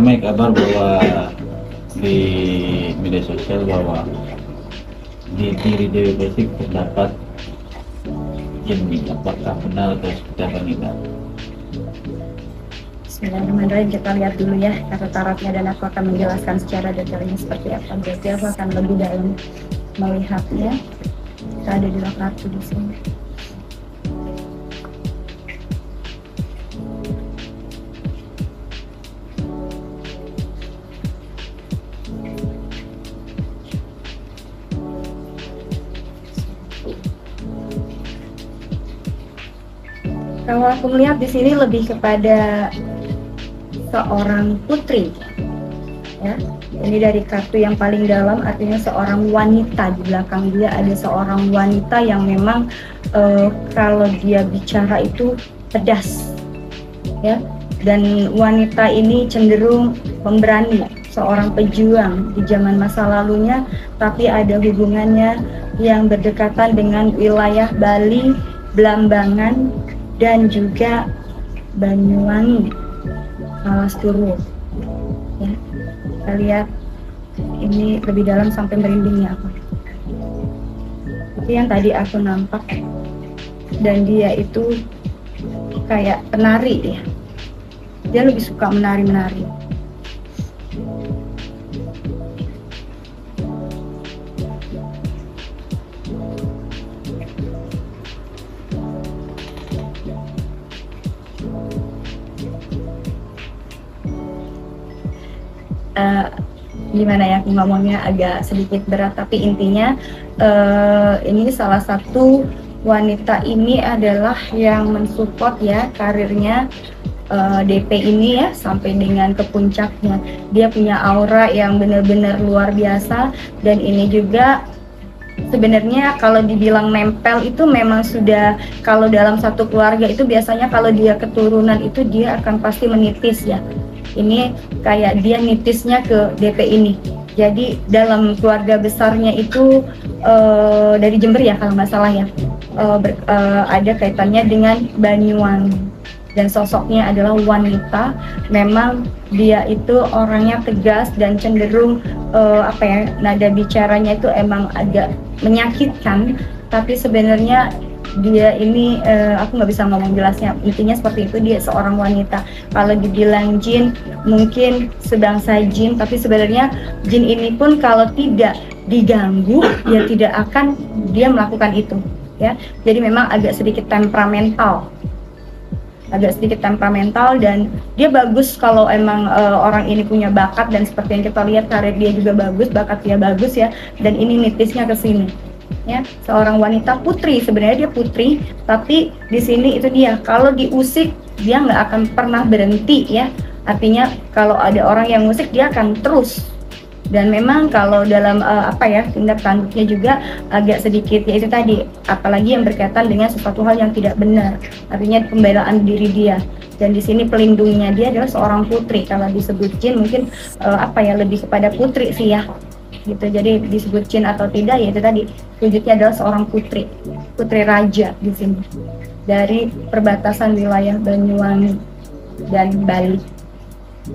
ramai kabar bahwa di media sosial bahwa di diri Dewi Persik terdapat jin. Apakah benar atau seperti apa nih, Kak? Bismillahirrahmanirrahim, kita lihat dulu ya kartu tarotnya dan aku akan menjelaskan secara detailnya seperti apa. Berarti aku akan lebih dalam melihatnya. Kita ada dua kartu di sini. Kalau aku melihat di sini lebih kepada seorang putri, ya. Ini dari kartu yang paling dalam, artinya seorang wanita. Di belakang dia ada seorang wanita yang memang kalau dia bicara itu pedas, ya. Dan wanita ini cenderung pemberani, seorang pejuang di zaman masa lalunya, tapi ada hubungannya yang berdekatan dengan wilayah Bali, Blambangan, dan juga Banyuwangi, Salasturu. Ya, kita lihat ini lebih dalam sampai merindingnya aku. Itu yang tadi aku nampak, dan dia itu kayak penari ya. Dia lebih suka menari-menari. Gimana ya, aku ngomongnya agak sedikit berat, tapi intinya ini salah satu wanita ini adalah yang mensupport ya karirnya DP ini ya sampai dengan ke puncaknya. Dia punya aura yang benar-benar luar biasa, dan ini juga sebenarnya kalau dibilang nempel itu memang sudah, kalau dalam satu keluarga itu biasanya kalau dia keturunan itu dia akan pasti menitis ya. Ini kayak dia nitisnya ke DP ini. Jadi dalam keluarga besarnya itu dari Jember ya kalau nggak salah ya, ada kaitannya dengan Banyuwangi, dan sosoknya adalah wanita. Memang dia itu orangnya tegas dan cenderung nada bicaranya itu emang agak menyakitkan, tapi sebenarnya dia ini aku nggak bisa ngomong jelasnya, intinya seperti itu. Dia seorang wanita. Kalau dibilang jin, mungkin sebangsa jin, tapi sebenarnya jin ini pun kalau tidak diganggu ya tidak akan dia melakukan itu ya. Jadi memang agak sedikit temperamental, dan dia bagus kalau emang orang ini punya bakat, dan seperti yang kita lihat karir dia juga bagus, bakat dia bagus ya, dan ini nitisnya ke sini. Ya, seorang wanita putri, sebenarnya dia putri, tapi di sini itu dia kalau diusik dia nggak akan pernah berhenti ya. Artinya kalau ada orang yang musik dia akan terus. Dan memang kalau dalam tindak tanduknya juga agak sedikit ya itu tadi, apalagi yang berkaitan dengan sesuatu hal yang tidak benar, artinya pembelaan diri dia. Dan di sini pelindungnya dia adalah seorang putri. Kalau disebut jin mungkin lebih kepada putri sih ya gitu. Jadi disebut jin atau tidak ya itu tadi, wujudnya adalah seorang putri raja di sini dari perbatasan wilayah Banyuwangi dan Bali.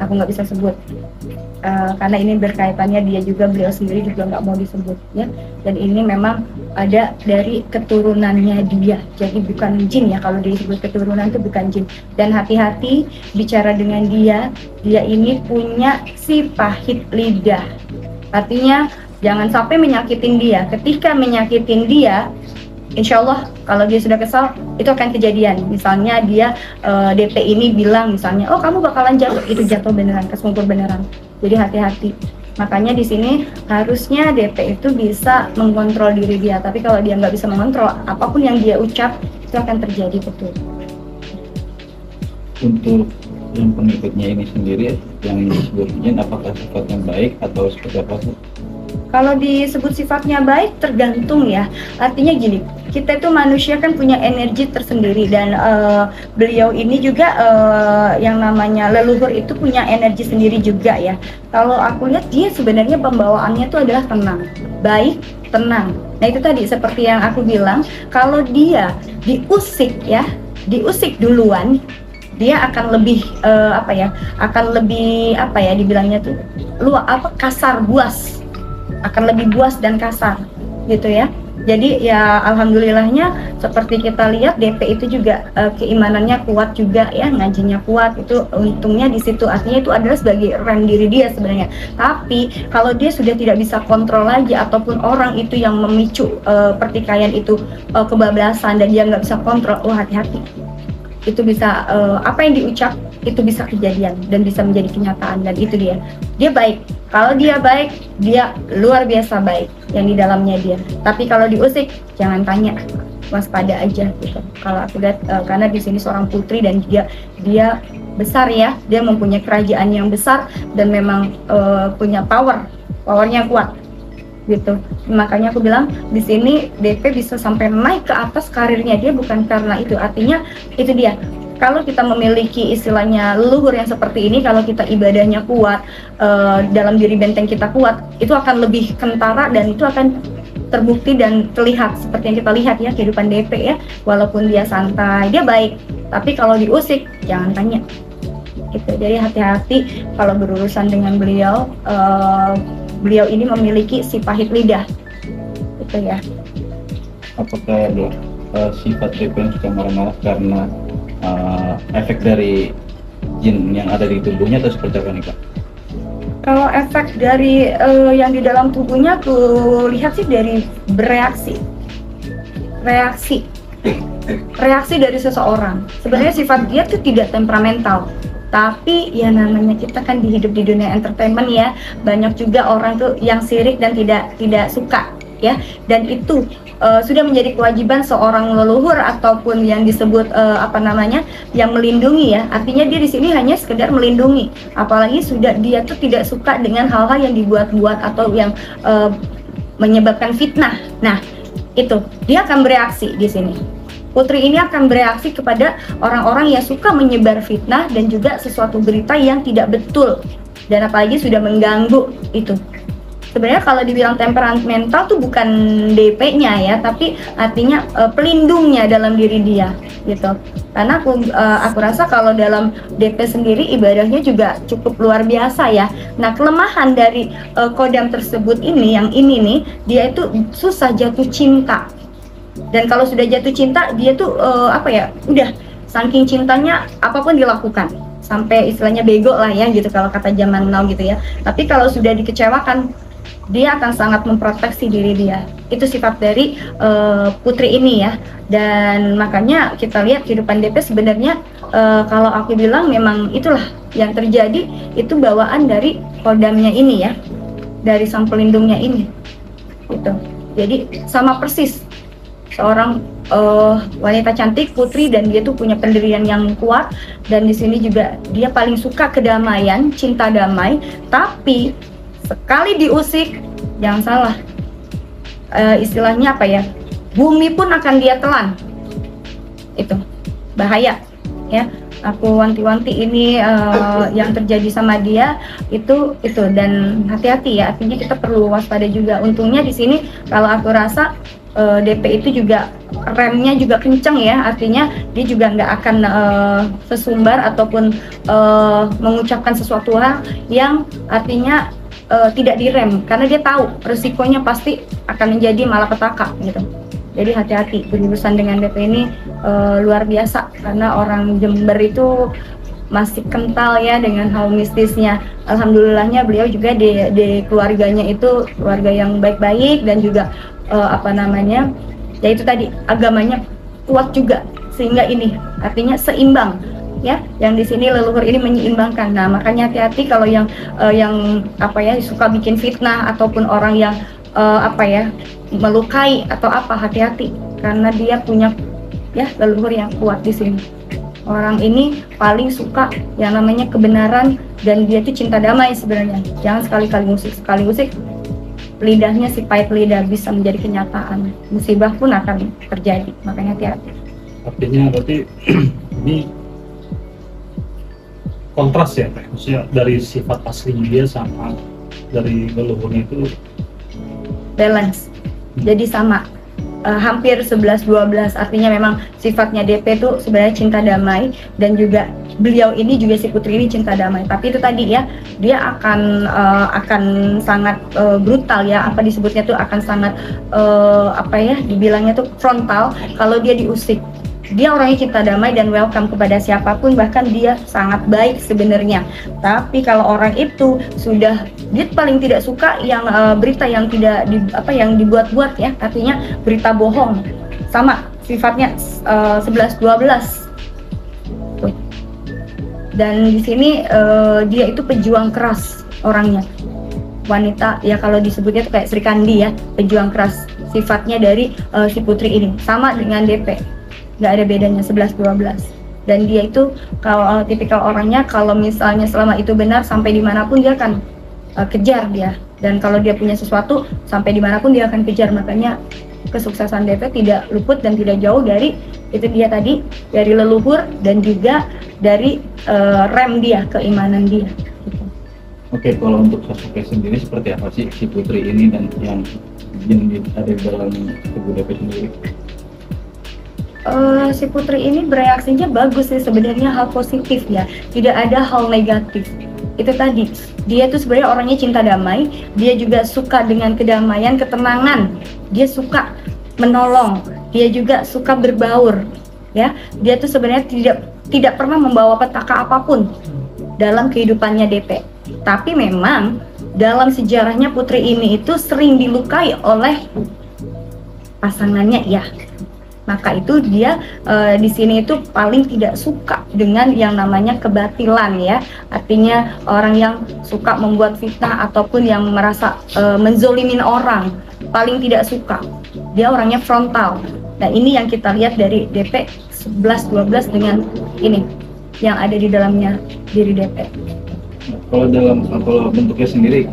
Aku nggak bisa sebut karena ini berkaitannya dia juga, beliau sendiri juga nggak mau disebut ya. Dan ini memang ada dari keturunannya dia, jadi bukan jin ya. Kalau disebut keturunan itu bukan jin. Dan hati-hati bicara dengan dia ini punya si pahit lidah. Artinya jangan sampai menyakitin dia. Ketika menyakitin dia, insya Allah kalau dia sudah kesal itu akan kejadian. Misalnya dia DP ini bilang misalnya, oh kamu bakalan jatuh, itu jatuh beneran, kesungkur beneran. Jadi hati-hati. Makanya di sini harusnya DP itu bisa mengontrol diri dia. Tapi kalau dia nggak bisa mengontrol, apapun yang dia ucap itu akan terjadi betul. Untuk yang pengikutnya ini sendiri yang disebut jin, apakah sifatnya baik atau seperti apa sih? Kalau disebut sifatnya baik tergantung ya. Artinya gini, kita itu manusia kan punya energi tersendiri, dan beliau ini juga yang namanya leluhur itu punya energi sendiri juga ya. Kalau aku lihat dia sebenarnya pembawaannya itu adalah tenang, baik, tenang. Nah itu tadi seperti yang aku bilang, kalau dia diusik ya, diusik duluan, dia akan lebih dibilangnya tuh kasar, buas, akan lebih buas dan kasar gitu ya. Jadi ya alhamdulillahnya seperti kita lihat DP itu juga keimanannya kuat juga ya, ngajinya kuat, itu untungnya di situ. Artinya itu adalah sebagai rem diri dia sebenarnya. Tapi kalau dia sudah tidak bisa kontrol lagi, ataupun orang itu yang memicu pertikaian itu kebablasan dan dia nggak bisa kontrol, hati-hati. Itu bisa apa yang diucap itu bisa kejadian dan bisa menjadi kenyataan. Dan itu dia baik. Kalau dia baik, dia luar biasa baik yang di dalamnya dia. Tapi kalau diusik, jangan tanya, waspada aja gitu. Kalau aku lihat karena di sini seorang putri dan dia besar ya, dia mempunyai kerajaan yang besar dan memang punya powernya kuat gitu. Makanya aku bilang di sini DP bisa sampai naik ke atas karirnya dia bukan karena itu. Artinya itu dia. Kalau kita memiliki istilahnya leluhur yang seperti ini, kalau kita ibadahnya kuat, dalam diri benteng kita kuat, itu akan lebih kentara dan itu akan terbukti dan terlihat seperti yang kita lihat ya kehidupan DP ya. Walaupun dia santai, dia baik, tapi kalau diusik jangan tanya gitu. Jadi hati-hati kalau berurusan dengan beliau. Beliau ini memiliki si pahit lidah gitu ya. Apakah ada sifat DP yang suka marah-marah karena efek dari jin yang ada di tubuhnya atau seperti apa nih Kak? Kalau efek dari yang di dalam tubuhnya aku lihat sih dari reaksi dari seseorang. Sebenarnya sifat dia tuh tidak temperamental, tapi ya namanya kita kan hidup di dunia entertainment ya, banyak juga orang tuh yang sirik dan tidak suka ya, dan itu sudah menjadi kewajiban seorang leluhur ataupun yang disebut yang melindungi ya. Artinya dia di sini hanya sekedar melindungi, apalagi dia tuh tidak suka dengan hal-hal yang dibuat-buat atau yang menyebabkan fitnah. Nah, itu dia akan bereaksi di sini. Putri ini akan bereaksi kepada orang-orang yang suka menyebar fitnah dan juga sesuatu berita yang tidak betul dan apalagi sudah mengganggu itu. Sebenarnya kalau dibilang temperamental tuh bukan DP-nya ya, tapi artinya pelindungnya dalam diri dia gitu. Karena aku rasa kalau dalam DP sendiri ibadahnya juga cukup luar biasa ya. Nah, kelemahan dari kodam tersebut yang ini nih, dia itu susah jatuh cinta. Dan kalau sudah jatuh cinta, dia tuh udah saking cintanya apapun dilakukan. Sampai istilahnya bego lah ya gitu kalau kata zaman now gitu ya. Tapi kalau sudah dikecewakan, dia akan sangat memproteksi diri dia. Itu sifat dari putri ini ya. Dan makanya kita lihat kehidupan DP sebenarnya kalau aku bilang memang itulah yang terjadi, itu bawaan dari kodamnya ini ya, dari sang pelindungnya ini gitu. Jadi sama persis seorang wanita cantik, putri, dan dia tuh punya pendirian yang kuat. Dan di sini juga dia paling suka kedamaian, cinta damai. Tapi sekali diusik, jangan salah, istilahnya bumi pun akan dia telan. Itu bahaya ya. Aku wanti-wanti ini yang terjadi sama dia itu dan hati-hati ya. Artinya kita perlu waspada juga. Untungnya di sini kalau aku rasa DP itu juga remnya juga kenceng ya. Artinya dia juga nggak akan sesumbar ataupun mengucapkan sesuatu hal yang artinya tidak direm, karena dia tahu resikonya pasti akan menjadi malapetaka gitu. Jadi hati-hati berurusan dengan DP ini luar biasa, karena orang Jember itu masih kental ya dengan hal mistisnya. Alhamdulillahnya beliau juga di keluarganya itu keluarga yang baik-baik dan juga ya itu tadi agamanya kuat juga, sehingga ini artinya seimbang ya. Yang di sini leluhur ini menyeimbangkan. Nah, makanya hati-hati kalau yang suka bikin fitnah ataupun orang yang melukai atau hati-hati, karena dia punya ya leluhur yang kuat di sini. Orang ini paling suka yang namanya kebenaran dan dia tuh cinta damai sebenarnya. Jangan sekali usik lidahnya si pahit lidah bisa menjadi kenyataan. Musibah pun akan terjadi. Makanya hati-hati. Artinya berarti ini kontras ya, maksudnya dari sifat aslinya dia sama dari leluhurnya itu balance. Jadi sama hampir 11-12, artinya memang sifatnya DP itu sebenarnya cinta damai, dan juga beliau ini juga si Putri ini cinta damai. Tapi itu tadi ya, dia akan sangat brutal ya, apa disebutnya tuh akan sangat apa ya dibilangnya tuh frontal kalau dia diusik. Dia orangnya cinta damai dan welcome kepada siapapun, bahkan dia sangat baik sebenarnya. Tapi kalau orang itu sudah, dia paling tidak suka yang berita yang tidak yang dibuat-buat ya, artinya berita bohong. Sama sifatnya 11-12. Tuh. Dan di sini dia itu pejuang keras orangnya. Wanita ya, kalau disebutnya tuh kayak Sri Kandi ya, pejuang keras sifatnya dari si Putri ini. Sama dengan DP. Nggak ada bedanya 11-12, dan dia itu kalau tipikal orangnya kalau misalnya selama itu benar sampai dimanapun dia akan kejar dia, dan kalau dia punya sesuatu sampai dimanapun dia akan kejar. Makanya kesuksesan DP tidak luput dan tidak jauh dari itu dia tadi, dari leluhur dan juga dari rem dia, keimanan dia gitu. Oke, kalau untuk sosoknya sendiri seperti apa sih si Putri ini dan yang ada di dalam tubuh DP sendiri? Si Putri ini bereaksinya bagus sih sebenarnya, hal positif ya, tidak ada hal negatif. Itu tadi, dia tuh sebenarnya orangnya cinta damai, dia juga suka dengan kedamaian, ketenangan, dia suka menolong, dia juga suka berbaur ya. Dia tuh sebenarnya tidak pernah membawa petaka apapun dalam kehidupannya DP. Tapi memang dalam sejarahnya Putri ini itu sering dilukai oleh pasangannya ya. Maka itu dia di sini itu paling tidak suka dengan yang namanya kebatilan ya. Artinya orang yang suka membuat fitnah ataupun yang merasa menzolimin orang, paling tidak suka. Dia orangnya frontal. Nah, ini yang kita lihat dari DP 11-12 dengan ini yang ada di dalamnya diri DP. Kalau bentuknya sendiri